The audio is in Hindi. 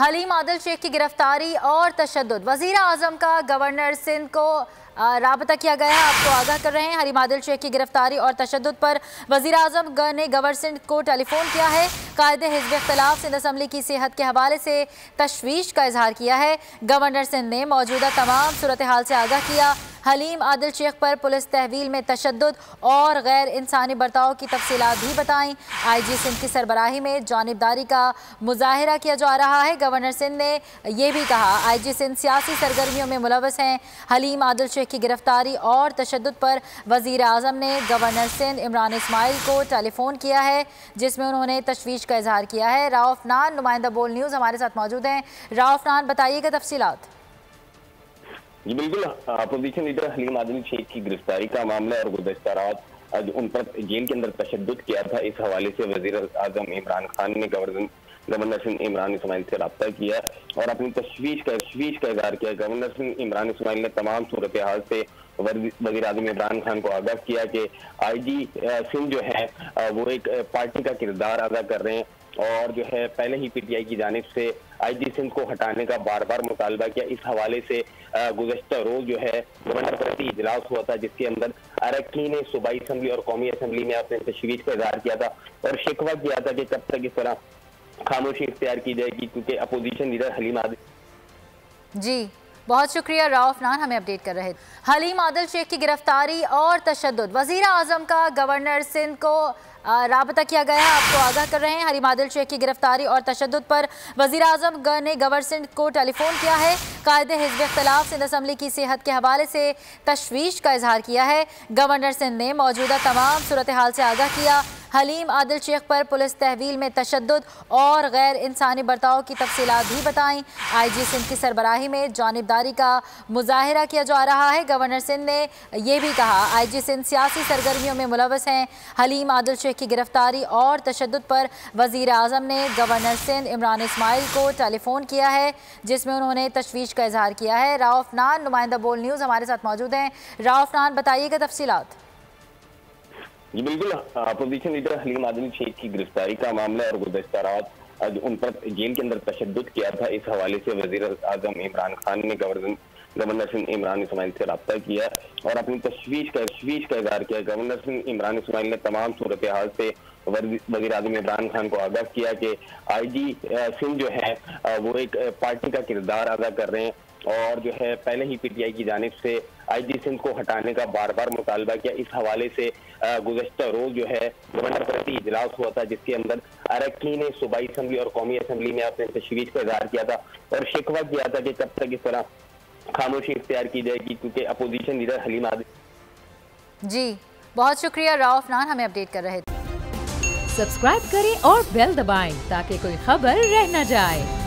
हलीम आदिल शेख की गिरफ्तारी और तशद्दुद। वज़ीर आज़म का गवर्नर सिंध को राबता किया गया है। आपको आगाह कर रहे हैं हलीम आदिल शेख की गिरफ्तारी और तशद्दुद पर वज़ीर आज़म ने गवर्नर सिंध को टेलीफोन किया है। कायदे हिज़्ब इख्तिलाफ सिंध असम्बली की सेहत के हवाले से तशवीश का इजहार किया है। गवर्नर सिंध ने मौजूदा तमाम सूरत हाल से आगाह किया। हलीम आदिल शेख पर पुलिस तहवील में तशद्दुद और गैर इंसानी बर्ताव की तफसीलात भी बताईं। IG सिंध की सरबराही में जानिबदारी का मुजाहिरा किया जा रहा है। गवर्नर सिंध ने यह भी कहा IG सिंध सियासी सरगर्मियों में मुलव्वस हैं। हलीम आदिल शेख की गिरफ्तारी और तशद्दुद पर वज़ीर आज़म ने गवर्नर सिंध इमरान इस्माइल को टेलीफोन किया है, जिसमें उन्होंने तशवीश का इजहार किया है। राउफ नान नुमाइंदा बोल न्यूज़ हमारे साथ मौजूद हैं। राउफ नान, बताइएगा तफसीलात। जी बिल्कुल, अपोजिशन लीडर हलीम आदिल शेख की गिरफ्तारी का मामला और गुज़श्ता रात उन पर जेल के अंदर तशद्दुद किया था, इस हवाले से वज़ीर आज़म इमरान खान ने गवर्नर सिंध इमरान इस्माइल से रब्ता किया और अपनी तशवीश का इजहार किया। गवर्नर सिंध इमरान इस्माइल ने तमाम सूरत हाल से वज़ीर आज़म इमरान खान को आगाह किया कि IG सिंध जो है वो एक पार्टी का किरदार अदा कर रहे हैं और जो है पहले ही PTI की जानिब से IG सिंध को हटाने का बार बार मुतालबा किया। इस हवाले से गुज़श्ता रोज जो है गवर्नर प्रति इजलास हुआ था, जिसके अंदर अरकान सूबाई असम्बली और कौमी असम्बली में अपने तशवीश का इजहार किया था और शिकवा किया था कि कब तक इस तरह खामोशी इख्तियार की जाएगी, क्योंकि अपोजिशन लीडर हलीम आदिल। जी बहुत शुक्रिया राउफ नान, हमें अपडेट कर रहे थे। हलीम आदिल शेख की गिरफ्तारी और तशद्दुद। वज़ीर आज़म का गवर्नर सिंध को राबता किया गया है। आपको आगाह कर रहे हैं हलीम आदिल शेख की गिरफ्तारी और तशद्दुद पर वज़ीर आज़म ने गवर्नर सिंध को टेलीफोन किया है। कायदे हिज़्ब इख्तिलाफ सिंध असम्बली की सेहत के हवाले से तशवीश का इजहार किया है। गवर्नर सिंध ने मौजूदा तमाम सूरत हाल से आगाह किया। हलीम आदिल शेख पर पुलिस तहवील में तशद्दुद और गैर इंसानी बर्ताव की तफसीलात भी बताईं। IG सिंध की सरबराही में जानिबदारी का मुजाहिरा किया जा रहा है। गवर्नर सिंध ने यह भी कहा IG सिंध सियासी सरगर्मियों में मुलव्वस हैं। हलीम आदिल शेख की गिरफ्तारी और तशद्दुद पर वज़ीर आज़म ने गवर्नर सिंध इमरान इस्माइल को टेलीफोन किया है, जिसमें उन्होंने तशवीश का इजहार किया है। राउफ नान नुमाइंदा बोल न्यूज़ हमारे साथ मौजूद हैं। राउफ नान, बताइएगा तफसीलात। जी बिल्कुल, अपोजिशन लीडर हलीम आदिल शेख की गिरफ्तारी का मामला और गुज़श्ता रात उन पर जेल के अंदर तशद्दुद किया था, इस हवाले से वज़ीर आज़म इमरान खान ने गवर्नर सिंध इमरान इस्माइल से रब्ता किया और अपनी तशवीश का इजहार किया। गवर्नर सिंध इमरान इस्माइल ने तमाम सूरत हाल से वज़ीर आज़म इमरान खान को आगाह किया कि IG सिंध जो है वो एक पार्टी का किरदार अदा कर रहे हैं और जो है पहले ही PTI की जानिब से IG सिंध को हटाने का बार बार मुतालबा किया। इस हवाले से गुज़श्ता रोज जो है गवर्नर प्रति इजलास हुआ था, जिसके अंदर अरकान सूबाई असम्बली और कौमी असम्बली में अपने तशवीश का इजहार किया था और शिकवा किया था कि कब तक इस तरह खामोशी इख्तियार की जाएगी, क्योंकि अपोजिशन लीडर हलीम आदिल। जी बहुत शुक्रिया राउफ नान, हमें अपडेट कर रहे थे। सब्सक्राइब करें और बेल दबाएं ताकि कोई खबर रह न जाए।